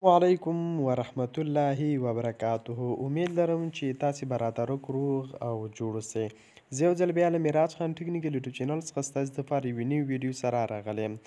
وعلیکم ورحمت الله وبرکاته. امید لرم چې تاسې به راته روغ او جوړ اوسئ. زه یو ځل بیا له میراج خان ټکنیکل یوټیوب چینل څخه ستاسو دپاره یوې نوي ویډیو سره راغلی یم.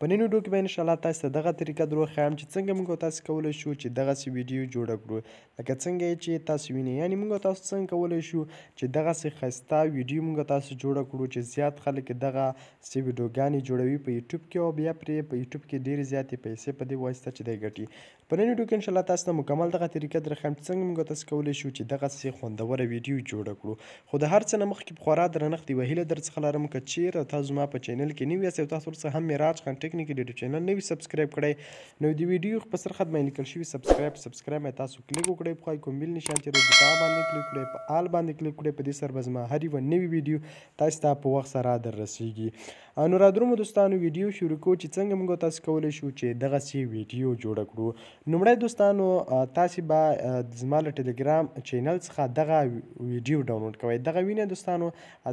په نن ویډیو کې به انشاءالله تاسو ته دغه طریقه در وښیم چې څنګه موږ او تاسو کولی شو چې دغسې ویډیو جوړه کړو. لکه څنګه یې چې تاسو وینئ، یعنې موږ او تاسو څنګه کولی شو چې دغسې ښایسته ویډیو موږ او تاسو جوړه کړو چې زیات خلک یې دغسې ویډیوګانې جوړوي په یوټیوب کې، او بیا پرې په یوټیوب کې ډېرې زیاتې پیسې په دې واسطه چې دی ګټي. په نن ویډیو کې انشاءالله تاسو ته مکمل دغه طریقه در ښیم چې څنګه موږ تاسو کولی شو چې دغسې خوندوره ویډیو جوړه کړو. خو د هر څه نه مخکې په خورا درنښت یوه هیله در څخه لرم که چیرته تاسو زما په چینل کې نوي یاست او تاسو ورڅخه هم میراج خان ټکنیکل یوټیوب چینل نه وي سبسکرایب کړی، نو د ویډیو په سر خط باندې لیکل شوي سبسکرایب باندې تاسو کلیک وکړئ، په خوا کې کوم بیل نشان چې روزي په هغه باندې کلیک کړئ، په آل باندې کلیک کړئ. په دې سره به زما هر یوه نوي ویډیو تاسو ته په وخت سره در رسیږي. نو را درومو دوستانو ویډیو شروع کوو چې څنګه موږ تاسو کولی شو چې دغسې ویډیو جوړه کړو. لومړی دوستانو تاسې به زما له ټلګرام چینل څخه دغه ویډیو ډاونلوډ کوئ. دغه وینئ دوستانو،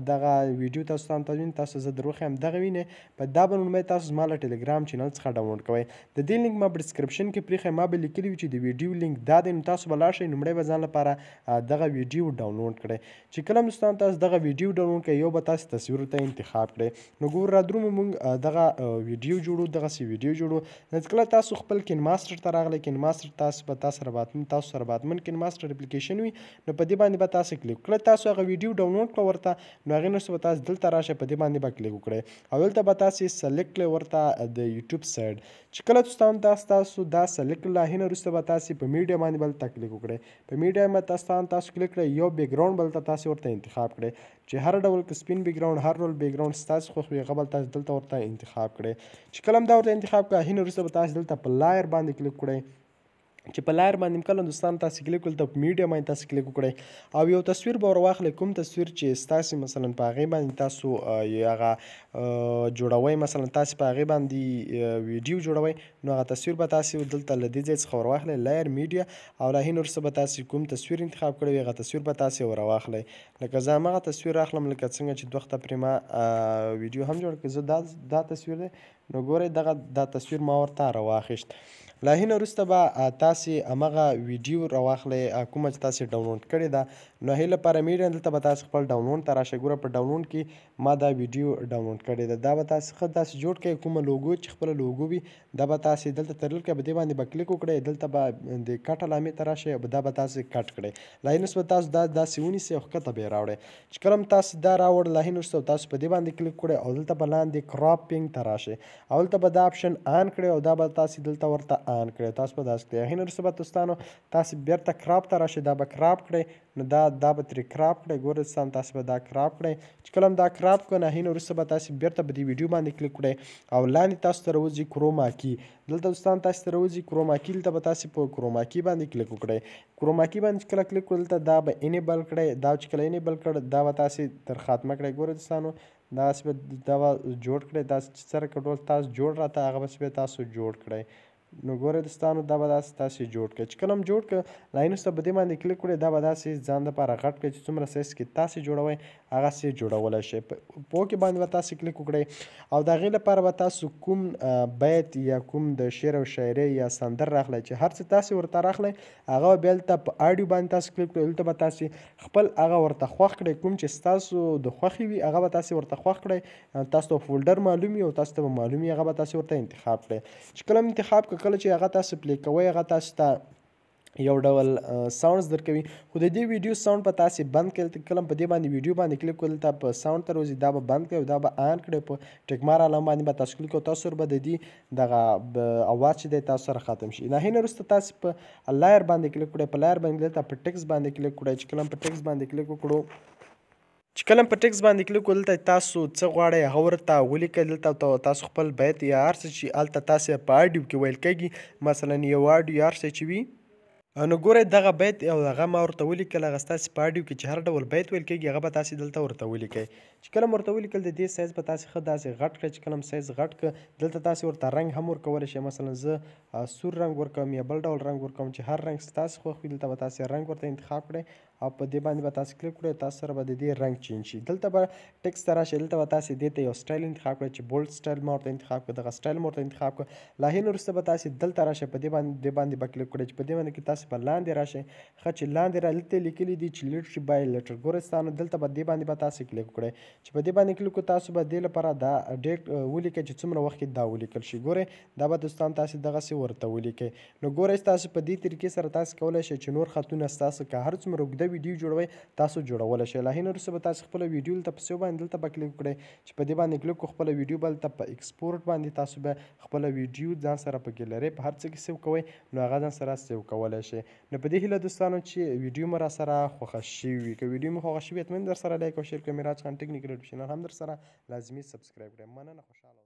دغه ویډیو تاسو ته وینئ، تاسو زه در وښیم دغه وینئ. په دا به لومړی تاسو زما له ټلګرام چینل څخه ډاونلوډ کوئ. د دې لینک ما په ډسکرپشن کې پرېښی، ما به لیکلي وي چې د ویډیو لینک دا دی، نو تاسو به لاړ شئ، لومړی به ځان لپاره دغه ویډیو ډاونلوډ کړئ. چې کله هم دوستانو تاسو دغه ویډیو ډاونلوډ کړئ، یو به تاسو تصویر ورته انتخاب کړئ. نو ګور را درومو موږ دغه ویډیو جوړو، دغسې ویډیو جوړو. نو کله تاسو خپل کینماستر ته راغلی، کینماستر تاسو سره باتمن کینماستر اپلیکیشن وي، نو په دې باندې به تاسو کلیک کړئ. تاسو هغه ویډیو ډاونلوډ کړه ورته، نو هغې نه وروسته به تاسو دلته راشئ، په دې باندې به کلیک وکړئ او دلته به تاسې سلیکټ کړئ ورته د یوټیوب سایډ. چې کله دوستانو تاسو دا سلیکټ کړل، هغې نه وروسته به تاسې په میډیا باندې به دلته کلیک وکړئ. په میډیا باندې تاسو کلیک کړئ، یو بیکګراونډ به دلته تاسې ورته انتخاب کړئ چې هر ډول که سپین بیکګراونډ، هر ډول بیکګراونډ ستاسو خوښ وي، هغه به تاسو دلته ورته انتخاب کړئ. چې کله هم دا ورته انتخاب کړئ، هغې نه وروسته به تاسې دلته په لایر باندې کلیک کړئ. چې په لایر باندې کله دوستانو تاسې کلیک کړل، ته په میډیا باندې تاسې کلیک وکړئ او یو تصویر به ور واخلئ، کوم تصویر چې ستاسې مثلا په هغې باندې تاسو هغه جوړوئ، مثلا تاسې په هغې باندې ویډیو جوړوئ، نو هغه تصویر به تاسې دلته له دې ځای څخه ور واخلئ، لایر میډیا، او له هغې نه وروسته به تاسې کوم تصویر انتخاب کړی وي، هغه تصویر به تاسې ور واخلئ. لکه زه همغه تصویر اخلم، لکه څنګه چې دوه وخته پرې ما ویډیو هم جوړ کړ. زه دا تصویر دی، نو ګورئ دا تصویر ما ورته راواخیست. له هغې نه وروسته به تاسې همغه ویډیو راواخلئ کومه چې تاسې ډاونلوډ کړې ده، نو هغې لپاره میډیا دلته به تاسې خپل ډاونلوډ ته راشئ. ګوره په ډاونلوډ کې ما دا ویډیو ډاونلوډ کړې ده، دا به تاسې ښه داسې جوړ کړئ، کومه لوګو چې خپله لوګو وي دا به تاسې دلته ترلل کړئ، په دې باندې به کلیک وکړئ، دلته به د کټ علامې ته راشئ، دا به تاسې کټ کړئ. له هغې نه وروسته تاسو دا داسې ونیسئ او ښکته به یې راوړئ. چې کله هم تاسو دا راوړل، له هغې نه وروسته تاسو په دې باندې کلیک وکړئ او دلته به لاندې کراپینګ ته راشئ او دلته به دا اپشن آن کړئ او دا به تاسې دلته ورته آن کړئ. تاسو به داسې کړئ. هغې نه وروسته به دوستانو تاسې بېرته کراپ ته راشئ، دا به کراپ کړئ، نو دا به ترې کراپ کړئ. ګورئ دوستانو تاسې به دا کراپ کړئ. چې کله هم دا کراپ کړئ، نو هغې نه وروسته به تاسې بېرته په دې ویډیو باندې کلیک کړئ او لاندې تاسو ته راوځي کروما کی. دلته دوستانو تاسې ته راوځي کروما کی، دلته به تاسې په کروما کی باندې کلیک وکړئ. کروما کی باندې چې کله کلیک کړئ، دلته دا به انیبل کړئ. دا چې کله انیبل کړئ، دا به تاسې تر خاتمه کړئ. ګورئ دوستانو داسې به دا به جوړ کړئ، داسې چې څرنګه ډول تاسو جوړ راته هغه بس به تاسو جوړ کړئ. نو ګورئ دوستانو دا به داسې تاسې جوړ کړئ. چې کله هم جوړ کړه، له هغې وروسته په دې باندې کلیک کړئ، دا به داسې ځان دپاره غټ کړئ چې څومره سایز کې تاسې جوړوئ هغسې جوړولی شئ. په اوکې باندې به تاسې کلیک وکړئ او د هغې لپاره به تاسو کوم بیت یا کوم د شعر او شاعرۍ یا سندر راخلی چې هر څه تاسې ورته راخلی، هغه به بیا دلته په اډیو باندې تاسو کلیک کړئ. دلته به تاسې خپل هغه ورته خوښ کړئ، کوم چې ستاسو د خوښې وي هغه به تاسې ورته خوښ کړئ. تاسو ته فولډر معلوم وي او تاسو ته به معلوم وي، هغه به تاسې ورته انتخاب کړئ. چې کله هم انتخاب کړه، کله چې هغه تاسو پلی کوئ، هغه تاسو ته یو ډول ساوندز درکوي، خو د دې ویډیو ساوند په تاسې بند کړئ. کله په دې باندې ویډیو باندې کلیک کړئ، دلته په ساوند ته راوځي، دا به بند کړئ او دا به آن کړئ. په ټیکمار علامه باندې به تاسو کلیک کړئ، تاسو سره به د دې دغه اواز چې دی تاسو سره ختم شي. له هغې نه وروسته تاسې په لایر باندې کلیک کړئ، په لایر باندې دلته په ټکس باندې کلیک کړئ. چې کله په ټکس باندې کلیک وکړو، چې کله په ټکس باندې کلیک وکړو، دلته تاسو څه غواړئ هغه ورته ولیکئ. دلته تاسو خپل بیت یا هر څه چې هلته تاسې په اډیو کې ویل کېږي، مثلا یو اډیو هر څه چې وي نو ګورئ دغه بیت او هغه ما ورته ولیکل هغه ستاسې په اډیو کې چې هر ډول بیت ویل کېږي هغه به تاسې دلته ورته ولیکئ چې کله مو ورته ولیکل د دې سایز به تاسې ښه داسې غټ کړئ چې کله م سایز غټ کړه دلته تاسې ورته رنګ هم ورکولی شئ مثلا زه سور رنګ ورکوم یا بل ډول رنګ ورکوم چې هر رنګ ستاسې خوښ وي دلته به تاسې رنګ ورته انتخاب کړئ او په دې باندې به تاسې کلیک کړئ تاسو سره به د دې رنګ چینج شي دلته به ټکس ته راشئ دلته به تاسې دې ته یو سټایل انتخاب کړئ چې بولډ سټایل ما ورته انتخاب کړ دغه سټایل ما ورته انتخاب کړ لا هین وروسته به تاسې دلته راشئ په دې باندې به کلیک کړئ چې په دې باندې کې تاسې به لاندې راشئ ښه چې لاندې را دلته لیکلي دي چې لیټر بای لیټر ګورئ ستانو دلته به دې باندې به تاسې کلیک وکړئ چې په دې باندې کلیک وکړو تاسو به دې لپاره دا ډیټ ولیکئ چې څومره وخت کې دا ولیکل شي ګورئ دا به دوستان تاسې دغسې ورته ولیکئ نو ګورئ ستاسو په دې طریقې سره تاسې کولی شئ چې نور خطونه ستاسو که هر څومره اوږده ویډیو جوړوئ تاسو جوړولی شئ لا هین وروسته به تاسې خپله ویډیو دلته په سیو باندې دلته به کلیک وکړئ چې په دې باندې کلیک وکړو خپله ویډیو به دلته په ایکسپورټ باندې تاسو به خپله ویډیو ځان سره په ګیلرۍ په هر څه کې سیو کوئ نو هغه ځان سره سیو کولی شئ نو په دې هیله دوستانو چې ویډیو مو را سره خوښه شوې وي که ویډیو مو خوښه شوې وي اطمنان در سره لایک او شیر کړئ میراج خان ټکنیکل یوټیوب چینل هم در سره لازمي سبسکرایب کړئ مننه خوشحاله